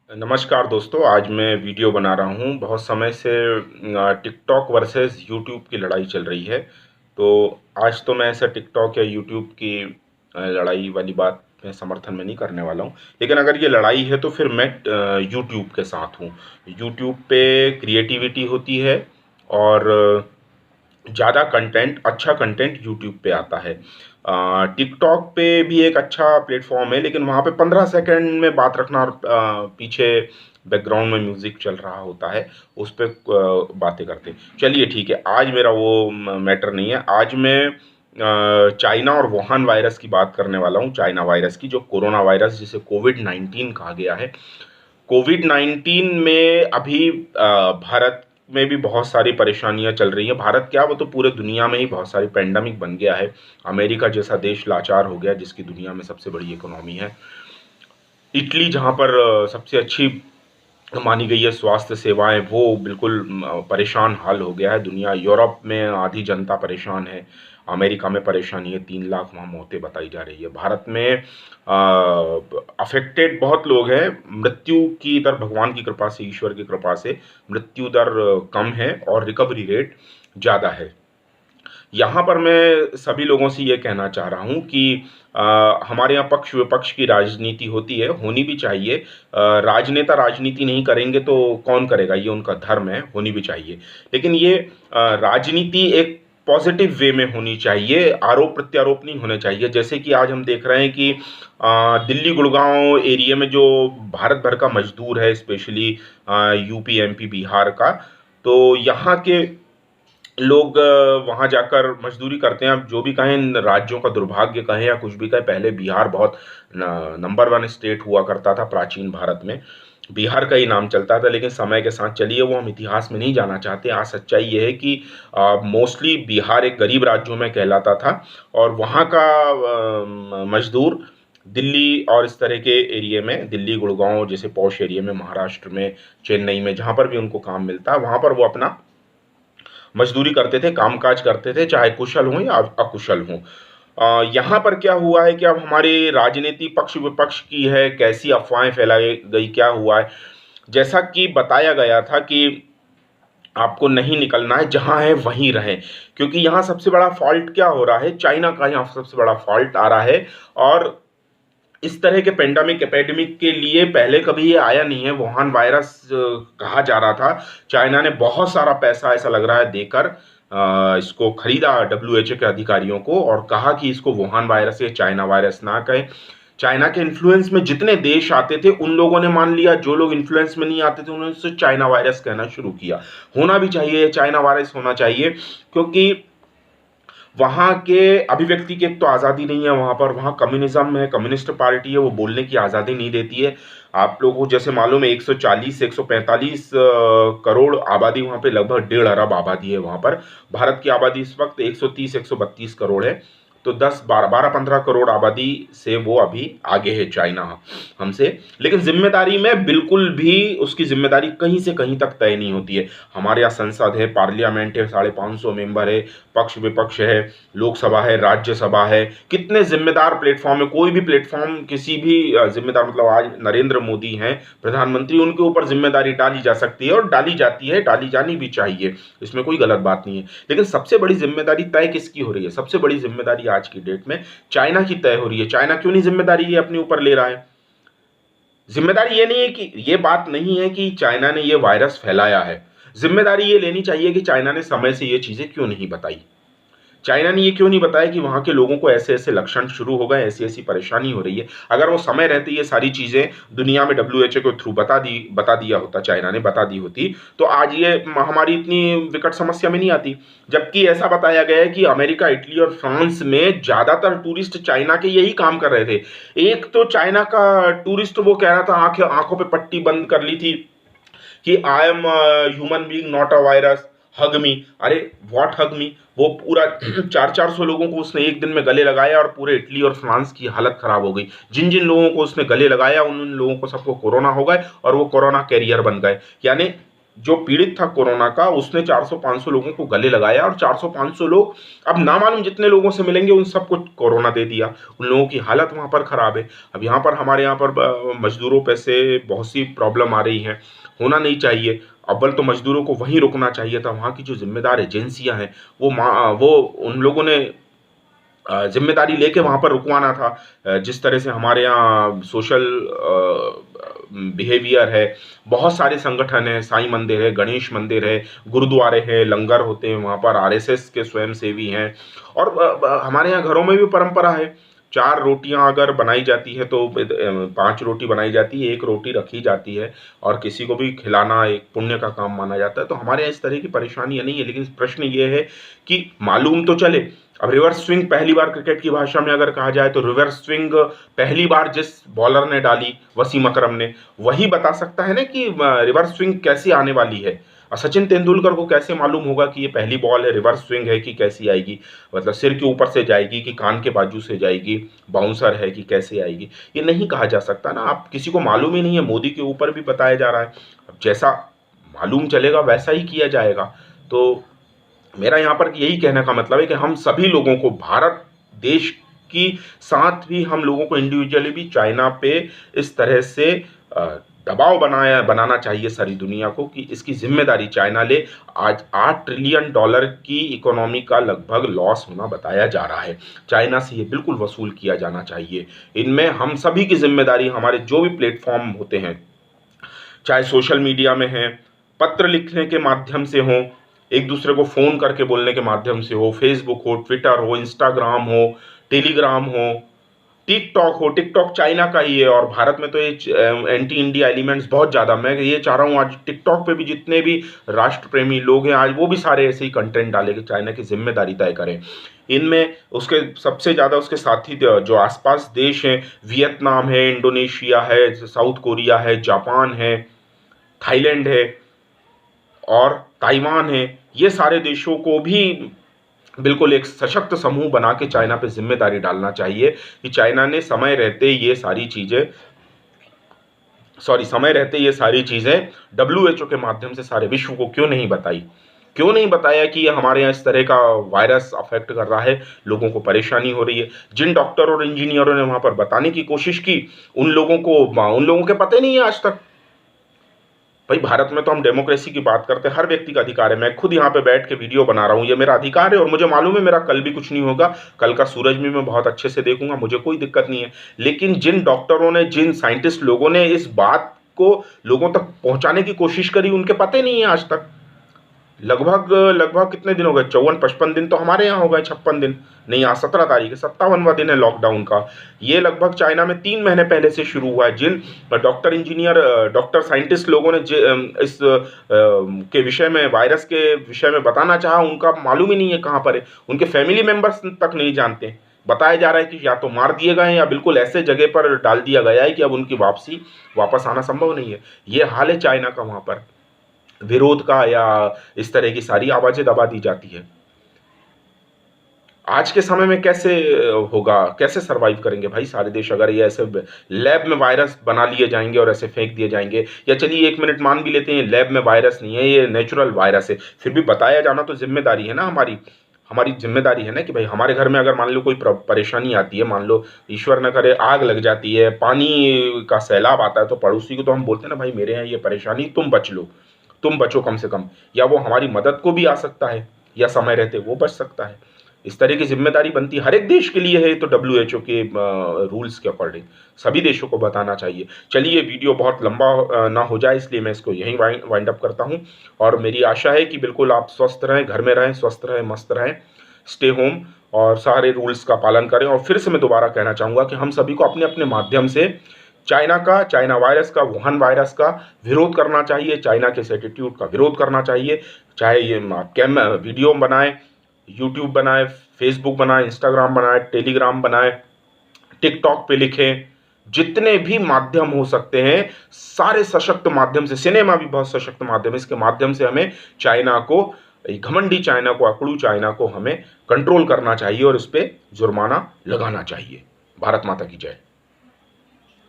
नमस्कार दोस्तों, आज मैं वीडियो बना रहा हूँ। बहुत समय से टिकटॉक वर्सेस यूट्यूब की लड़ाई चल रही है। तो आज तो मैं ऐसा टिकटॉक या यूट्यूब की लड़ाई वाली बात में समर्थन में नहीं करने वाला हूँ। लेकिन अगर ये लड़ाई है तो फिर मैं यूट्यूब के साथ हूँ। यूट्यूब पे क्रिएटिविटी होती है और ज़्यादा कंटेंट, अच्छा कंटेंट यूट्यूब पे आता है। टिकटॉक पे भी एक अच्छा प्लेटफॉर्म है, लेकिन वहाँ पे 15 सेकंड में बात रखना और पीछे बैकग्राउंड में म्यूज़िक चल रहा होता है, उस पे बातें करते। चलिए ठीक है, आज मेरा वो मैटर नहीं है। आज मैं चाइना और वुहान वायरस की बात करने वाला हूँ। चाइना वायरस की, जो कोरोना वायरस जिसे कोविड-19 कहा गया है। कोविड-19 में अभी भारत में भी बहुत सारी परेशानियाँ चल रही हैं। भारत क्या, वो तो पूरे दुनिया में ही बहुत सारी पैंडेमिक बन गया है। अमेरिका जैसा देश लाचार हो गया, जिसकी दुनिया में सबसे बड़ी इकोनॉमी है। इटली, जहाँ पर सबसे अच्छी मानी गई है स्वास्थ्य सेवाएं, वो बिल्कुल परेशान हाल हो गया है। दुनिया, यूरोप में आधी जनता परेशान है। अमेरिका में परेशानी है, 3 लाख वहाँ मौतें बताई जा रही है। भारत में अफेक्टेड बहुत लोग हैं। मृत्यु की दर भगवान की कृपा से, ईश्वर की कृपा से मृत्यु दर कम है और रिकवरी रेट ज़्यादा है। यहाँ पर मैं सभी लोगों से ये कहना चाह रहा हूँ कि हमारे यहाँ पक्ष विपक्ष की राजनीति होती है, होनी भी चाहिए। राजनेता राजनीति नहीं करेंगे तो कौन करेगा, ये उनका धर्म है, होनी भी चाहिए। लेकिन ये राजनीति एक पॉजिटिव वे में होनी चाहिए, आरोप प्रत्यारोप नहीं होने चाहिए। जैसे कि आज हम देख रहे हैं कि दिल्ली गुड़गांव एरिया में जो भारत भर का मजदूर है, स्पेशली यूपी एमपी बिहार का, तो यहाँ के लोग वहाँ जाकर मजदूरी करते हैं। अब जो भी कहें, राज्यों का दुर्भाग्य कहें या कुछ भी कहें, पहले बिहार बहुत नंबर वन स्टेट हुआ करता था प्राचीन भारत में। बिहार का ही नाम चलता था, लेकिन समय के साथ चलिए वो हम इतिहास में नहीं जाना चाहते। आज सच्चाई ये है कि मोस्टली बिहार एक गरीब राज्यों में कहलाता था, और वहाँ का मजदूर दिल्ली और इस तरह के एरिया में, दिल्ली गुड़गांव जैसे पॉश एरिया में, महाराष्ट्र में, चेन्नई में, जहाँ पर भी उनको काम मिलता है, वहाँ पर वो अपना मजदूरी करते थे, कामकाज करते थे, चाहे कुशल हों या अकुशल हों। यहाँ पर क्या हुआ है कि अब हमारी राजनीति पक्ष विपक्ष की है, कैसी अफवाहें फैलाई गई, क्या हुआ है। जैसा कि बताया गया था कि आपको नहीं निकलना है, जहाँ है वहीं रहें। क्योंकि यहाँ सबसे बड़ा फॉल्ट क्या हो रहा है, चाइना का यहाँ सबसे बड़ा फॉल्ट आ रहा है। और इस तरह के पेंडेमिक एपिडेमिक के लिए पहले कभी ये आया नहीं है। वुहान वायरस कहा जा रहा था। चाइना ने बहुत सारा पैसा, ऐसा लग रहा है, देकर इसको खरीदा डब्ल्यूएचओ के अधिकारियों को, और कहा कि इसको वुहान वायरस या चाइना वायरस ना कहें। चाइना के इन्फ्लुएंस में जितने देश आते थे, उन लोगों ने मान लिया। जो लोग इन्फ्लुएंस में नहीं आते थे, उन्होंने उससे चाइना वायरस कहना शुरू किया। होना भी चाहिए, चाइना वायरस होना चाहिए, क्योंकि वहाँ के अभिव्यक्ति की एक तो आज़ादी नहीं है वहाँ पर। वहाँ कम्युनिज्म है, कम्युनिस्ट पार्टी है, वो बोलने की आज़ादी नहीं देती है। आप लोगों को जैसे मालूम है, 140 से 145 करोड़ आबादी वहाँ पे, लगभग 1.5 अरब आबादी है वहाँ पर। भारत की आबादी इस वक्त 130 132 करोड़ है। तो 10 12 15 करोड़ आबादी से वो अभी आगे है चाइना हमसे। लेकिन जिम्मेदारी में बिल्कुल भी उसकी जिम्मेदारी कहीं से कहीं तक तय नहीं होती है। हमारे यहाँ संसद है, पार्लियामेंट है, 550 मेंबर है, पक्ष विपक्ष है, लोकसभा है, राज्यसभा है। कितने जिम्मेदार प्लेटफॉर्म है। कोई भी प्लेटफॉर्म, किसी भी जिम्मेदार, मतलब आज नरेंद्र मोदी हैं प्रधानमंत्री, उनके ऊपर जिम्मेदारी डाली जा सकती है और डाली जाती है, डाली जानी भी चाहिए। इसमें कोई गलत बात नहीं है। लेकिन सबसे बड़ी जिम्मेदारी तय किसकी हो रही है? सबसे बड़ी जिम्मेदारी आज की डेट में चाइना की तय हो रही है। चाइना क्यों नहीं जिम्मेदारी ये अपने ऊपर ले रहा है? जिम्मेदारी ये नहीं है कि, ये बात नहीं है कि चाइना ने ये वायरस फैलाया है। जिम्मेदारी ये लेनी चाहिए कि चाइना ने समय से ये चीजें क्यों नहीं बताई। चाइना ने ये क्यों नहीं बताया कि वहाँ के लोगों को ऐसे ऐसे लक्षण शुरू हो गए, ऐसी ऐसी परेशानी हो रही है। अगर वो समय रहते ये सारी चीज़ें दुनिया में डब्ल्यूएचओ के थ्रू बता दिया होता, चाइना ने बता दी होती, तो आज ये महामारी इतनी विकट समस्या में नहीं आती। जबकि ऐसा बताया गया है कि अमेरिका, इटली और फ्रांस में ज़्यादातर टूरिस्ट चाइना के यही काम कर रहे थे। एक तो चाइना का टूरिस्ट वो कह रहा था, आंखों पर पट्टी बंद कर ली थी कि I'm human being not a virus, hug me. अरे व्हाट हग मी? वो पूरा 400 लोगों को उसने एक दिन में गले लगाया और पूरे इटली और फ्रांस की हालत खराब हो गई। जिन जिन लोगों को उसने गले लगाया, उन उन लोगों को सबको कोरोना हो गए और वो कोरोना कैरियर बन गए। यानी जो पीड़ित था कोरोना का, उसने 400-500 लोगों को गले लगाया और 400-500 लोग, अब ना मालूम जितने लोगों से मिलेंगे उन सबको कोरोना दे दिया। उन लोगों की हालत वहाँ पर ख़राब है। अब यहाँ पर हमारे यहाँ पर मज़दूरों पे से बहुत सी प्रॉब्लम आ रही हैं, होना नहीं चाहिए। अव्वल तो मज़दूरों को वहीं रुकना चाहिए था, वहाँ की जो ज़िम्मेदार एजेंसियाँ हैं, वो उन लोगों ने ज़िम्मेदारी लेके वहाँ पर रुकवाना था। जिस तरह से हमारे यहाँ सोशल बिहेवियर है, बहुत सारे संगठन हैं, साईं मंदिर है, गणेश मंदिर है, गुरुद्वारे हैं, लंगर होते हैं वहाँ पर, आरएसएस के स्वयंसेवी हैं। और हमारे यहाँ घरों में भी परंपरा है, 4 रोटियाँ अगर बनाई जाती है तो 5 रोटी बनाई जाती है, 1 रोटी रखी जाती है और किसी को भी खिलाना एक पुण्य का काम माना जाता है। तो हमारे यहाँ इस तरह की परेशानियाँ नहीं है, लेकिन प्रश्न ये है कि मालूम तो चले। अब रिवर्स स्विंग पहली बार क्रिकेट की भाषा में अगर कहा जाए तो रिवर्स स्विंग पहली बार जिस बॉलर ने डाली, वसीम अकरम ने, वही बता सकता है ना कि रिवर्स स्विंग कैसी आने वाली है। और सचिन तेंदुलकर को कैसे मालूम होगा कि ये पहली बॉल है, रिवर्स स्विंग है कि कैसी आएगी, मतलब सिर के ऊपर से जाएगी कि कान के बाजू से जाएगी, बाउंसर है कि कैसे आएगी, ये नहीं कहा जा सकता ना। आप किसी को मालूम ही नहीं है, मोदी के ऊपर भी बताया जा रहा है। अब जैसा मालूम चलेगा वैसा ही किया जाएगा। तो मेरा यहाँ पर यही कहने का मतलब है कि हम सभी लोगों को, भारत देश की साथ भी हम लोगों को इंडिविजुअली भी चाइना पे इस तरह से दबाव बनाना चाहिए सारी दुनिया को कि इसकी जिम्मेदारी चाइना ले। आज $8 ट्रिलियन की इकोनॉमी का लगभग लॉस होना बताया जा रहा है। चाइना से ये बिल्कुल वसूल किया जाना चाहिए। इनमें हम सभी की जिम्मेदारी, हमारे जो भी प्लेटफॉर्म होते हैं, चाहे सोशल मीडिया में हैं, पत्र लिखने के माध्यम से हों, एक दूसरे को फ़ोन करके बोलने के माध्यम से हो, फेसबुक हो, ट्विटर हो, इंस्टाग्राम हो, टेलीग्राम हो, टिकटॉक हो। टिकटॉक चाइना का ही है और भारत में तो ये एंटी इंडिया एलिमेंट्स बहुत ज़्यादा। मैं ये चाह रहा हूँ आज टिकटॉक पे भी जितने भी राष्ट्र प्रेमी लोग हैं, आज वो भी सारे ऐसे ही कंटेंट डालें कि चाइना की जिम्मेदारी तय करें। इनमें उसके सबसे ज़्यादा उसके साथी जो आसपास देश हैं, वियतनाम है, इंडोनेशिया है, साउथ कोरिया है, जापान है, थाईलैंड है और ताइवान है। ये सारे देशों को भी बिल्कुल एक सशक्त समूह बना के चाइना पे जिम्मेदारी डालना चाहिए कि चाइना ने समय रहते ये सारी चीज़ें डब्ल्यूएचओ के माध्यम से सारे विश्व को क्यों नहीं बताई, क्यों नहीं बताया कि ये हमारे यहाँ इस तरह का वायरस अफेक्ट कर रहा है, लोगों को परेशानी हो रही है। जिन डॉक्टर और इंजीनियरों ने वहाँ पर बताने की कोशिश की, उन लोगों के पता ही नहीं है आज तक। भाई भारत में तो हम डेमोक्रेसी की बात करते हैं, हर व्यक्ति का अधिकार है। मैं खुद यहाँ पे बैठ के वीडियो बना रहा हूँ, ये मेरा अधिकार है और मुझे मालूम है मेरा कल भी कुछ नहीं होगा, कल का सूरज भी मैं बहुत अच्छे से देखूंगा, मुझे कोई दिक्कत नहीं है। लेकिन जिन डॉक्टरों ने, जिन साइंटिस्ट लोगों ने इस बात को लोगों तक पहुंचाने की कोशिश करी, उनके पते नहीं है आज तक। लगभग लगभग कितने दिन हो गए, 54-55 दिन तो हमारे यहाँ हो गए, 56 दिन नहीं, आज 17 तारीख है, 57वां दिन है लॉकडाउन का। ये लगभग चाइना में 3 महीने पहले से शुरू हुआ है। जिन डॉक्टर, इंजीनियर, डॉक्टर, साइंटिस्ट लोगों ने इस के विषय में, वायरस के विषय में बताना चाहा, उनका मालूम ही नहीं है कहाँ पर है, उनके फैमिली मेम्बर्स तक नहीं जानते। बताया जा रहा है कि या तो मार दिए गए हैं या बिल्कुल ऐसे जगह पर डाल दिया गया है कि अब उनकी वापस आना संभव नहीं है। ये हाल है चाइना का। वहाँ पर विरोध का या इस तरह की सारी आवाज़ें दबा दी जाती है। आज के समय में कैसे होगा, कैसे सरवाइव करेंगे भाई सारे देश, अगर ये ऐसे लैब में वायरस बना लिए जाएंगे और ऐसे फेंक दिए जाएंगे। या चलिए 1 मिनट मान भी लेते हैं लैब में वायरस नहीं है, ये नेचुरल वायरस है, फिर भी बताया जाना तो जिम्मेदारी है ना हमारी। हमारी जिम्मेदारी है ना कि भाई हमारे घर में अगर मान लो कोई परेशानी आती है, मान लो ईश्वर न करे आग लग जाती है, पानी का सैलाब आता है, तो पड़ोसी को तो हम बोलते हैं ना, भाई मेरे यहाँ ये परेशानी, तुम बच लो, तुम बचो कम से कम। या वो हमारी मदद को भी आ सकता है या समय रहते वो बच सकता है। इस तरह की जिम्मेदारी बनती हर एक देश के लिए है। तो डब्ल्यूएचओ के रूल्स के अकॉर्डिंग सभी देशों को बताना चाहिए। चलिए वीडियो बहुत लंबा ना हो जाए, इसलिए मैं इसको यहीं वाइंड अप करता हूँ। और मेरी आशा है कि बिल्कुल आप स्वस्थ रहें, घर में रहें, स्वस्थ रहें, मस्त रहें, स्टे होम और सारे रूल्स का पालन करें। और फिर से मैं दोबारा कहना चाहूँगा कि हम सभी को अपने अपने माध्यम से चाइना वायरस का, वुहान वायरस का विरोध करना चाहिए, चाइना के इस एटीट्यूड का विरोध करना चाहिए। चाहे ये वीडियो बनाएं, यूट्यूब बनाएं, फेसबुक बनाएं, इंस्टाग्राम बनाएं, टेलीग्राम बनाएं, टिकटॉक पे लिखें, जितने भी माध्यम हो सकते हैं सारे सशक्त माध्यम से, सिनेमा भी बहुत सशक्त माध्यम है, इसके माध्यम से हमें चाइना को, घमंडी चाइना को, अकड़ू चाइना को हमें कंट्रोल करना चाहिए और इस पर जुर्माना लगाना चाहिए। भारत माता की जय।